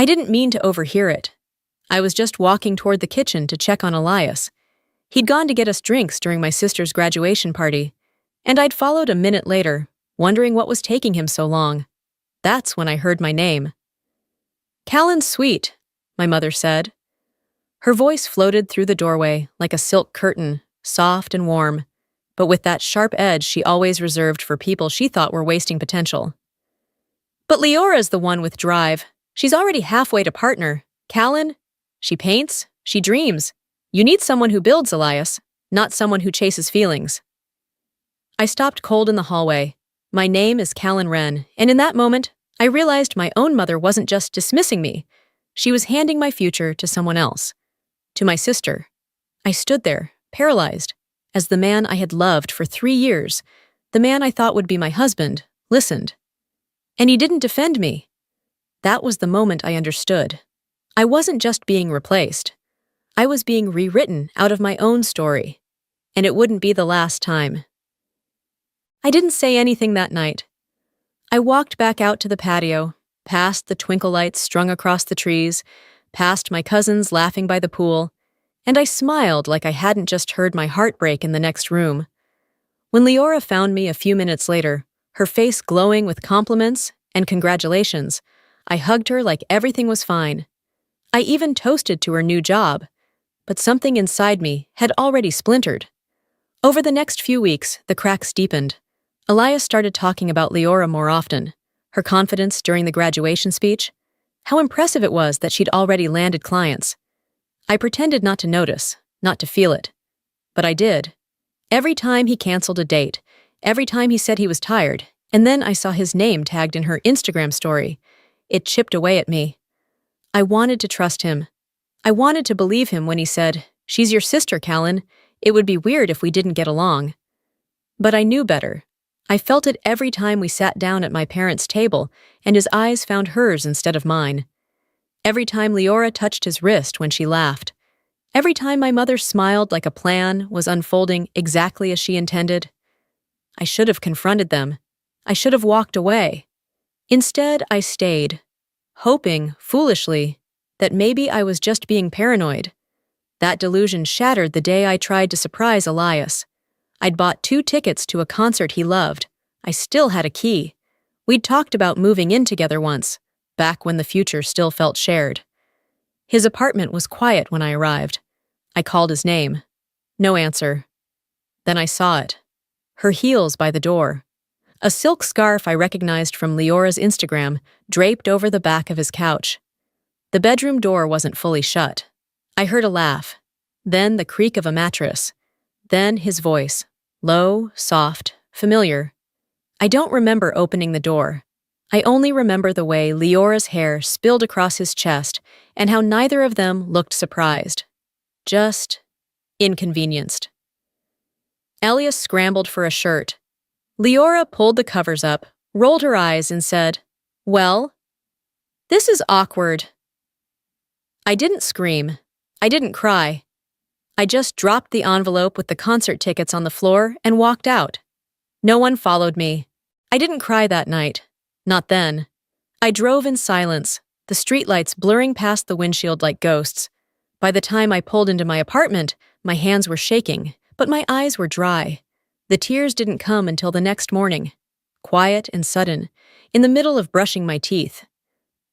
didn't mean to overhear it. I was just walking toward the kitchen to check on Elias. He'd gone to get us drinks during my sister's graduation party, and I'd followed a minute later, wondering what was taking him so long. That's when I heard my name. "Callan's sweet," my mother said. Her voice floated through the doorway like a silk curtain, soft and warm, but with that sharp edge she always reserved for people she thought were wasting potential. "But Leora's the one with drive. She's already halfway to partner. Callan? She paints, she dreams. You need someone who builds, Elias, not someone who chases feelings." I stopped cold in the hallway. My name is Callan Wren, and in that moment, I realized my own mother wasn't just dismissing me. She was handing my future to someone else. To my sister. I stood there, paralyzed, as the man I had loved for 3 years, the man I thought would be my husband, listened. And he didn't defend me. That was the moment I understood. I wasn't just being replaced. I was being rewritten out of my own story. And it wouldn't be the last time. I didn't say anything that night. I walked back out to the patio, past the twinkle lights strung across the trees, past my cousins laughing by the pool, and I smiled like I hadn't just heard my heart break in the next room. When Leora found me a few minutes later, her face glowing with compliments and congratulations, I hugged her like everything was fine. I even toasted to her new job, but something inside me had already splintered. Over the next few weeks, the cracks deepened. Elias started talking about Leora more often, her confidence during the graduation speech, how impressive it was that she'd already landed clients. I pretended not to notice, not to feel it. But I did. Every time he canceled a date, every time he said he was tired, and then I saw his name tagged in her Instagram story, it chipped away at me. I wanted to trust him. I wanted to believe him when he said, "She's your sister, Callan. It would be weird if we didn't get along." But I knew better. I felt it every time we sat down at my parents' table and his eyes found hers instead of mine. Every time Leora touched his wrist when she laughed. Every time my mother smiled like a plan was unfolding exactly as she intended. I should have confronted them. I should have walked away. Instead, I stayed, hoping, foolishly, that maybe I was just being paranoid. That delusion shattered the day I tried to surprise Elias. I'd bought 2 tickets to a concert he loved. I still had a key. We'd talked about moving in together once, back when the future still felt shared. His apartment was quiet when I arrived. I called his name. No answer. Then I saw it. Her heels by the door. A silk scarf I recognized from Leora's Instagram draped over the back of his couch. The bedroom door wasn't fully shut. I heard a laugh, then the creak of a mattress, then his voice, low, soft, familiar. I don't remember opening the door. I only remember the way Leora's hair spilled across his chest and how neither of them looked surprised. Just inconvenienced. Elias scrambled for a shirt. Leora pulled the covers up, rolled her eyes, and said, "Well, this is awkward." I didn't scream. I didn't cry. I just dropped the envelope with the concert tickets on the floor and walked out. No one followed me. I didn't cry that night. Not then. I drove in silence, the streetlights blurring past the windshield like ghosts. By the time I pulled into my apartment, my hands were shaking, but my eyes were dry. The tears didn't come until the next morning, quiet and sudden, in the middle of brushing my teeth.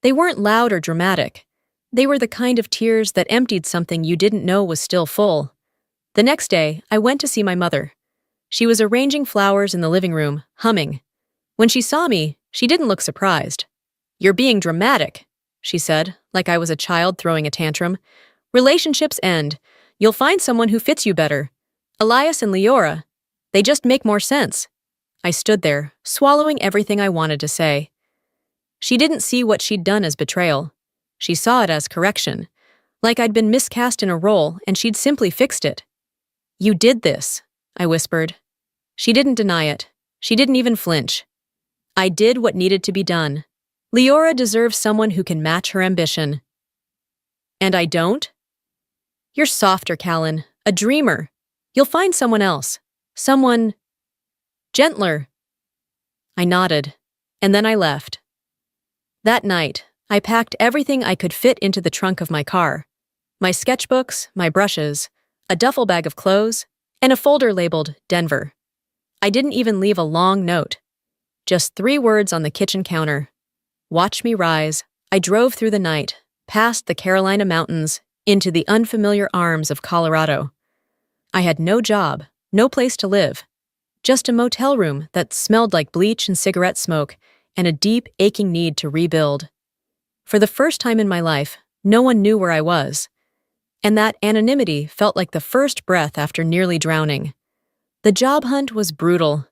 They weren't loud or dramatic. They were the kind of tears that emptied something you didn't know was still full. The next day, I went to see my mother. She was arranging flowers in the living room, humming. When she saw me, she didn't look surprised. "You're being dramatic," she said, like I was a child throwing a tantrum. "Relationships end. You'll find someone who fits you better. Elias and Leora, they just make more sense." I stood there, swallowing everything I wanted to say. She didn't see what she'd done as betrayal. She saw it as correction, like I'd been miscast in a role and she'd simply fixed it. "You did this," I whispered. She didn't deny it. She didn't even flinch. "I did what needed to be done. Leora deserves someone who can match her ambition." "And I don't?" "You're softer, Callan, a dreamer. You'll find someone else. Someone gentler." I nodded, and then I left. That night, I packed everything I could fit into the trunk of my car. My sketchbooks, my brushes, a duffel bag of clothes, and a folder labeled Denver. I didn't even leave a long note. Just 3 words on the kitchen counter. Watch me rise. I drove through the night, past the Carolina mountains, into the unfamiliar arms of Colorado. I had no job, no place to live, just a motel room that smelled like bleach and cigarette smoke, and a deep, aching need to rebuild. For the first time in my life, no one knew where I was, and that anonymity felt like the first breath after nearly drowning. The job hunt was brutal.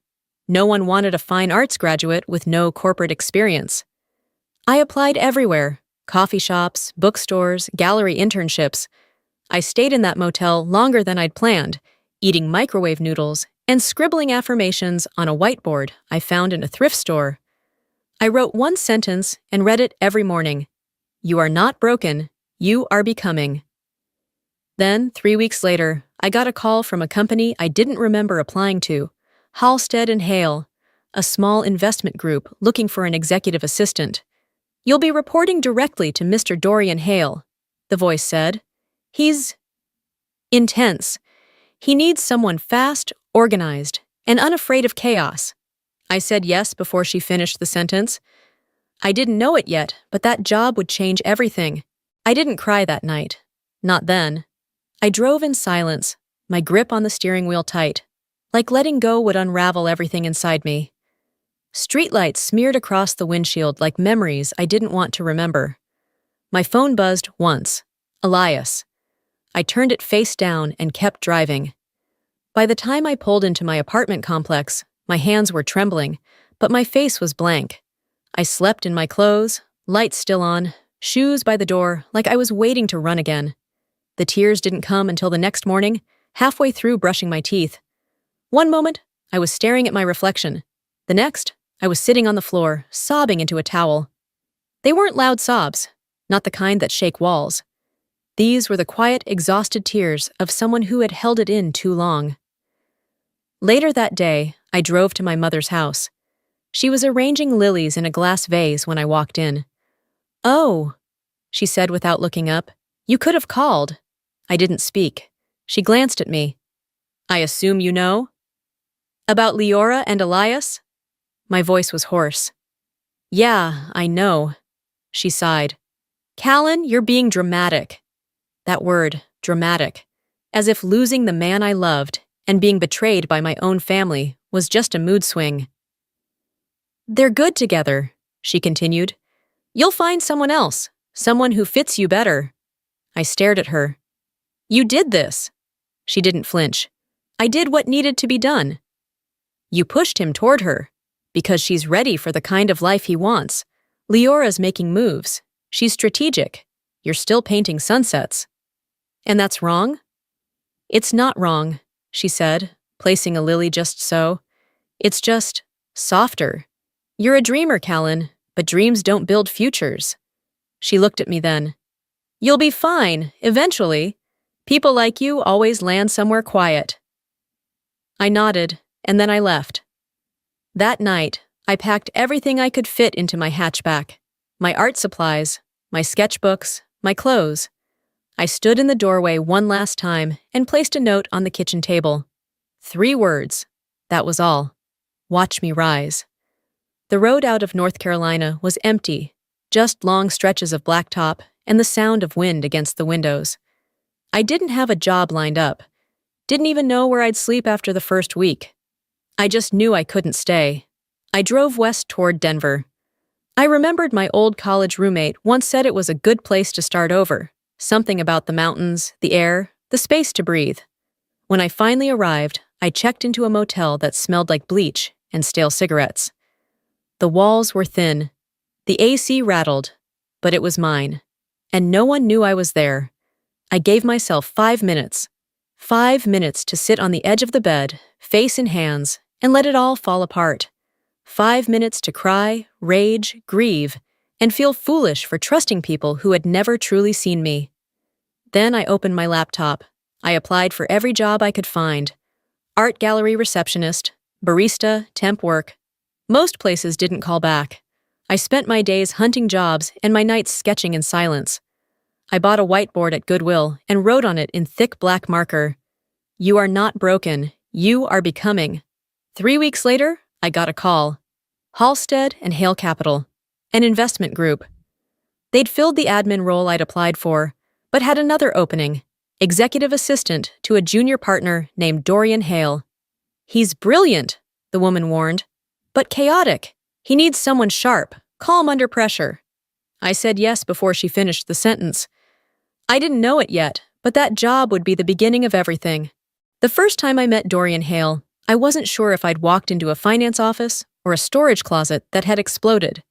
No one wanted a fine arts graduate with no corporate experience. I applied everywhere: coffee shops, bookstores, gallery internships. I stayed in that motel longer than I'd planned, eating microwave noodles and scribbling affirmations on a whiteboard I found in a thrift store. I wrote one sentence and read it every morning. You are not broken, you are becoming. Then, 3 weeks later, I got a call from a company I didn't remember applying to, Halstead and Hale, a small investment group looking for an executive assistant. You'll be reporting directly to Mr. Dorian Hale, the voice said. He's intense. He needs someone fast, organized, and unafraid of chaos. I said yes before she finished the sentence. I didn't know it yet, but that job would change everything. I didn't cry that night. Not then. I drove in silence, my grip on the steering wheel tight, like letting go would unravel everything inside me. Streetlights smeared across the windshield like memories I didn't want to remember. My phone buzzed once. Elias. I turned it face down and kept driving. By the time I pulled into my apartment complex, my hands were trembling, but my face was blank. I slept in my clothes, lights still on, shoes by the door, like I was waiting to run again. The tears didn't come until the next morning, halfway through brushing my teeth. One moment, I was staring at my reflection. The next, I was sitting on the floor, sobbing into a towel. They weren't loud sobs, not the kind that shake walls. These were the quiet, exhausted tears of someone who had held it in too long. Later that day, I drove to my mother's house. She was arranging lilies in a glass vase when I walked in. "Oh," she said without looking up. "You could have called." I didn't speak. She glanced at me. "I assume you know?" "About Leora and Elias?" My voice was hoarse. "Yeah, I know." She sighed. "Callan, you're being dramatic." That word, dramatic. As if losing the man I loved and being betrayed by my own family was just a mood swing. "They're good together," she continued. "You'll find someone else, someone who fits you better." I stared at her. "You did this." She didn't flinch. "I did what needed to be done." "You pushed him toward her, because she's ready for the kind of life he wants. Leora's making moves. She's strategic. You're still painting sunsets." "And that's wrong?" "It's not wrong," she said, placing a lily just so. "It's just softer. You're a dreamer, Callan, but dreams don't build futures." She looked at me then. "You'll be fine, eventually. People like you always land somewhere quiet." I nodded, and then I left. That night, I packed everything I could fit into my hatchback. My art supplies, my sketchbooks, my clothes. I stood in the doorway one last time and placed a note on the kitchen table. 3 words. That was all. Watch me rise. The road out of North Carolina was empty, just long stretches of blacktop and the sound of wind against the windows. I didn't have a job lined up. Didn't even know where I'd sleep after the first week. I just knew I couldn't stay. I drove west toward Denver. I remembered my old college roommate once said it was a good place to start over. Something about the mountains, the air, the space to breathe. When I finally arrived, I checked into a motel that smelled like bleach and stale cigarettes. The walls were thin. The AC rattled, but it was mine. And no one knew I was there. I gave myself 5 minutes. 5 minutes to sit on the edge of the bed, face in hands, and let it all fall apart. 5 minutes to cry, rage, grieve, and feel foolish for trusting people who had never truly seen me. Then I opened my laptop. I applied for every job I could find. Art gallery receptionist, barista, temp work. Most places didn't call back. I spent my days hunting jobs and my nights sketching in silence. I bought a whiteboard at Goodwill and wrote on it in thick black marker, "You are not broken. You are becoming." 3 weeks later, I got a call. Halstead and Hale Capital, an investment group. They'd filled the admin role I'd applied for, but had another opening, executive assistant to a junior partner named Dorian Hale. "He's brilliant," the woman warned, "but chaotic. He needs someone sharp, calm under pressure." I said yes before she finished the sentence. I didn't know it yet, but that job would be the beginning of everything. The first time I met Dorian Hale, I wasn't sure if I'd walked into a finance office or a storage closet that had exploded.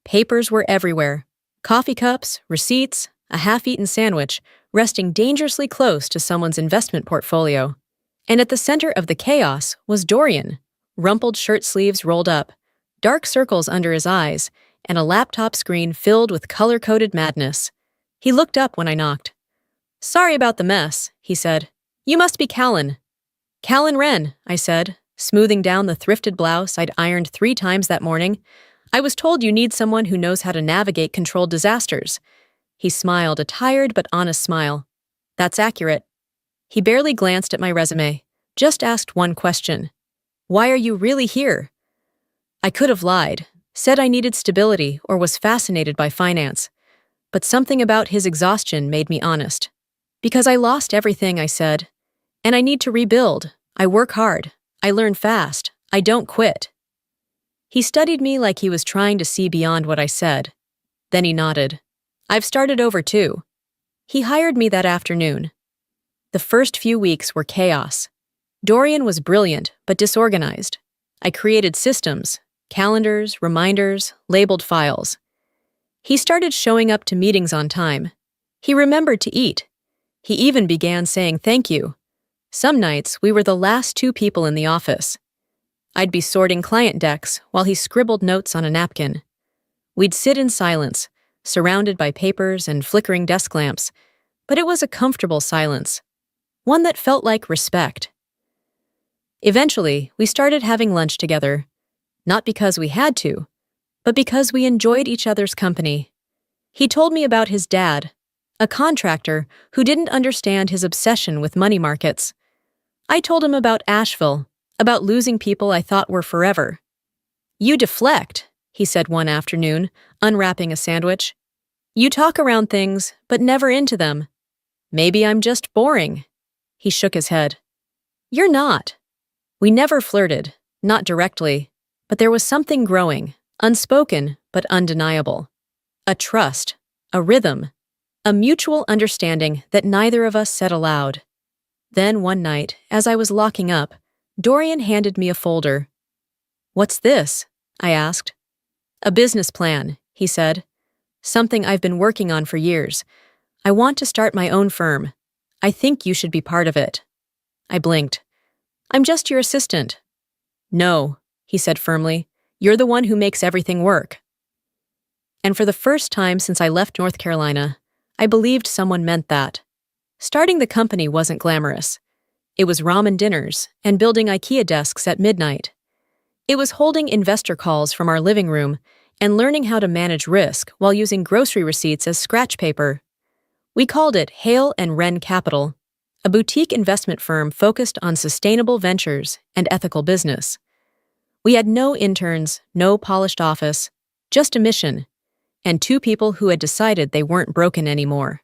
Papers were everywhere. Coffee cups, receipts, a half-eaten sandwich resting dangerously close to someone's investment portfolio. And at the center of the chaos was Dorian, rumpled shirt sleeves rolled up, dark circles under his eyes, and a laptop screen filled with color-coded madness. He looked up when I knocked. "Sorry about the mess," he said. "You must be Callan." "Callan Wren," I said, smoothing down the thrifted blouse I'd ironed 3 times that morning. "I was told you need someone who knows how to navigate controlled disasters." He smiled, a tired but honest smile. "That's accurate." He barely glanced at my resume, just asked one question. "Why are you really here?" I could have lied, said I needed stability or was fascinated by finance. But something about his exhaustion made me honest. "Because I lost everything," I said. "And I need to rebuild. I work hard. I learn fast. I don't quit." He studied me like he was trying to see beyond what I said. Then he nodded. "I've started over too." He hired me that afternoon. The first few weeks were chaos. Dorian was brilliant but disorganized. I created systems, calendars, reminders, labeled files. He started showing up to meetings on time. He remembered to eat. He even began saying thank you. Some nights, we were the last 2 people in the office. I'd be sorting client decks while he scribbled notes on a napkin. We'd sit in silence, surrounded by papers and flickering desk lamps, but it was a comfortable silence, one that felt like respect. Eventually, we started having lunch together, not because we had to, but because we enjoyed each other's company. He told me about his dad, a contractor who didn't understand his obsession with money markets. I told him about Asheville, about losing people I thought were forever. "You deflect," he said one afternoon, unwrapping a sandwich. "You talk around things, but never into them. Maybe I'm just boring." He shook his head. "You're not." We never flirted, not directly, but there was something growing, unspoken but undeniable. A trust, a rhythm, a mutual understanding that neither of us said aloud. Then one night, as I was locking up, Dorian handed me a folder. "What's this?" I asked. "A business plan," he said. "Something I've been working on for years. I want to start my own firm. I think you should be part of it." I blinked. "I'm just your assistant." "No," he said firmly. "You're the one who makes everything work." And for the first time since I left North Carolina, I believed someone meant that. Starting the company wasn't glamorous. It was ramen dinners and building IKEA desks at midnight. It was holding investor calls from our living room and learning how to manage risk while using grocery receipts as scratch paper. We called it Hale and Wren Capital, a boutique investment firm focused on sustainable ventures and ethical business. We had no interns, no polished office, just a mission, and 2 people who had decided they weren't broken anymore.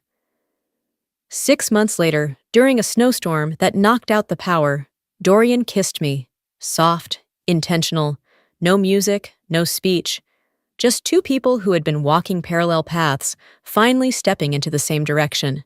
6 months later, during a snowstorm that knocked out the power, Dorian kissed me, soft, intentional, no music, no speech, just 2 people who had been walking parallel paths, finally stepping into the same direction.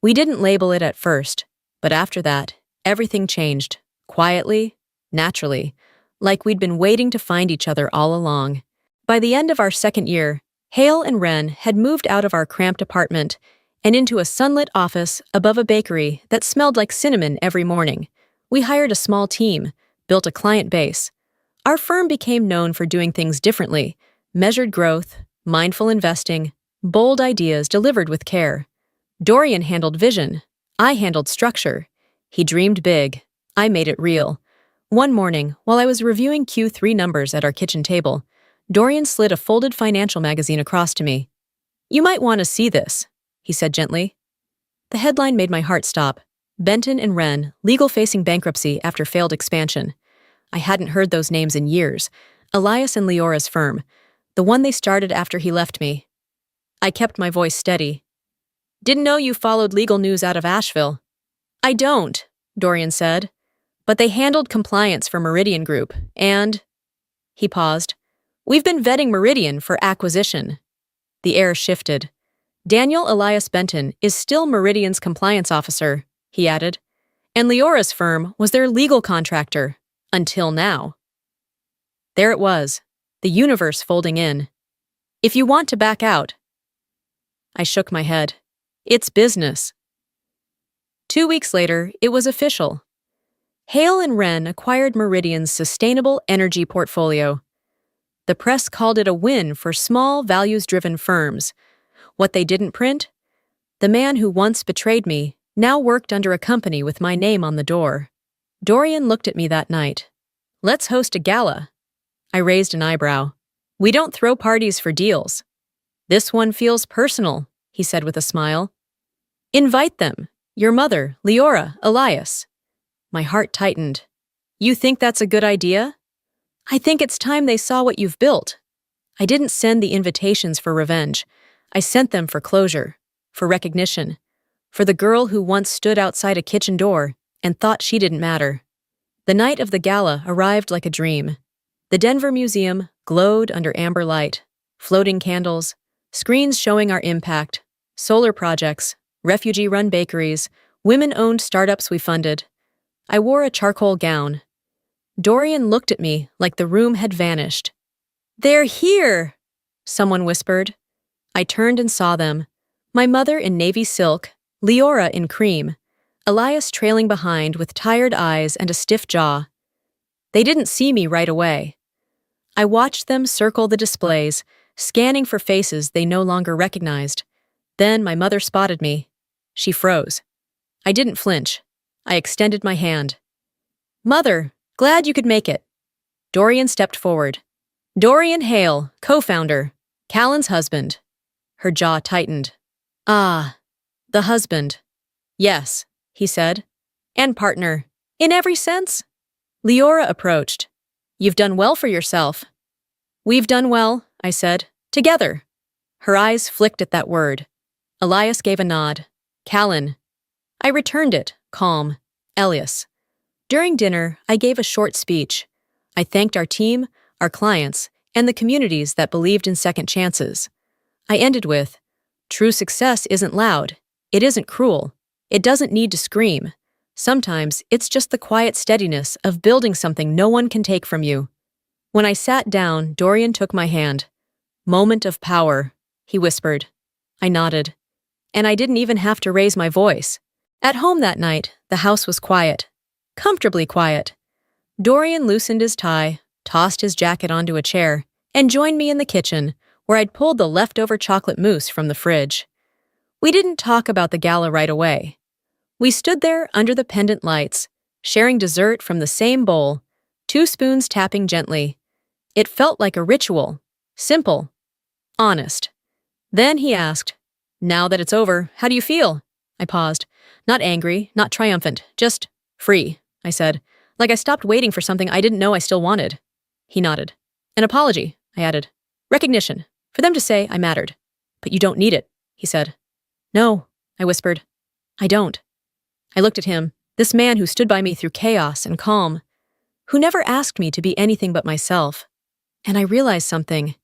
We didn't label it at first, but after that, everything changed, quietly, naturally, like we'd been waiting to find each other all along. By the end of our 2nd year, Hale and Wren had moved out of our cramped apartment and into a sunlit office above a bakery that smelled like cinnamon every morning. We hired a small team, built a client base. Our firm became known for doing things differently, measured growth, mindful investing, bold ideas delivered with care. Dorian handled vision. I handled structure. He dreamed big. I made it real. One morning, while I was reviewing Q3 numbers at our kitchen table, Dorian slid a folded financial magazine across to me. "You might want to see this," he said gently. The headline made my heart stop. Benton and Wren, legal facing bankruptcy after failed expansion. I hadn't heard those names in years. Elias and Leora's firm, the one they started after he left me. I kept my voice steady. "Didn't know you followed legal news out of Asheville." "I don't," Dorian said. "But they handled compliance for Meridian Group, and—" He paused. "We've been vetting Meridian for acquisition." The air shifted. "Daniel Elias Benton is still Meridian's compliance officer," he added. "And Leora's firm was their legal contractor. Until now." There it was, the universe folding in. "If you want to back out." I shook my head. "It's business." 2 weeks later, it was official. Hale and Wren acquired Meridian's sustainable energy portfolio. The press called it a win for small, values-driven firms. What they didn't print? The man who once betrayed me now worked under a company with my name on the door. Dorian looked at me that night. "Let's host a gala." I raised an eyebrow. "We don't throw parties for deals." "This one feels personal," he said with a smile. "Invite them. Your mother, Leora, Elias." My heart tightened. "You think that's a good idea?" "I think it's time they saw what you've built." I didn't send the invitations for revenge. I sent them for closure, for recognition, for the girl who once stood outside a kitchen door and thought she didn't matter. The night of the gala arrived like a dream. The Denver Museum glowed under amber light, floating candles, screens showing our impact, solar projects, refugee-run bakeries, women-owned startups we funded. I wore a charcoal gown. Dorian looked at me like the room had vanished. "They're here!" someone whispered. I turned and saw them. My mother in navy silk, Leora in cream, Elias trailing behind with tired eyes and a stiff jaw. They didn't see me right away. I watched them circle the displays, scanning for faces they no longer recognized. Then my mother spotted me. She froze. I didn't flinch. I extended my hand. "Mother, glad you could make it." Dorian stepped forward. "Dorian Hale, co-founder, Callan's husband." Her jaw tightened. "Ah, the husband." "Yes," he said. "And partner. In every sense?" Leora approached. "You've done well for yourself." "We've done well," I said. "Together." Her eyes flicked at that word. Elias gave a nod. "Callan." I returned it, calm. "Elias." During dinner, I gave a short speech. I thanked our team, our clients, and the communities that believed in second chances. I ended with, "True success isn't loud. It isn't cruel. It doesn't need to scream. Sometimes it's just the quiet steadiness of building something no one can take from you." When I sat down, Dorian took my hand. "Moment of power," he whispered. I nodded. And I didn't even have to raise my voice. At home that night, the house was quiet. Comfortably quiet. Dorian loosened his tie, tossed his jacket onto a chair, and joined me in the kitchen, where I'd pulled the leftover chocolate mousse from the fridge. We didn't talk about the gala right away. We stood there under the pendant lights, sharing dessert from the same bowl, 2 spoons tapping gently. It felt like a ritual. Simple. Honest. Then he asked, "Now that it's over, how do you feel?" I paused. Not angry, not triumphant, just free, I said, like I stopped waiting for something I didn't know I still wanted. He nodded. "An apology," I added. "Recognition, for them to say I mattered." "But you don't need it," he said. "No," I whispered. "I don't." I looked at him, this man who stood by me through chaos and calm, who never asked me to be anything but myself. And I realized something.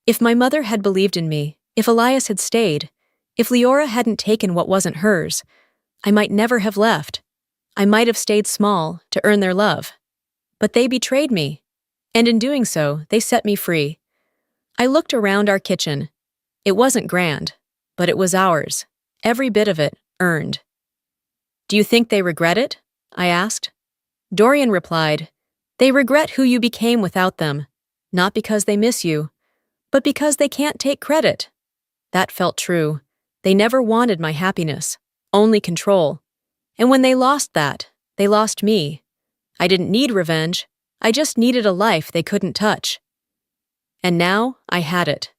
If my mother had believed in me, if Elias had stayed, if Leora hadn't taken what wasn't hers, I might never have left. I might have stayed small to earn their love. But they betrayed me, and in doing so, they set me free. I looked around our kitchen. It wasn't grand, but it was ours, every bit of it earned. "Do you think they regret it?" I asked. Dorian replied, "They regret who you became without them, not because they miss you, but because they can't take credit." That felt true. They never wanted my happiness, only control. And when they lost that, they lost me. I didn't need revenge. I just needed a life they couldn't touch. And now I had it.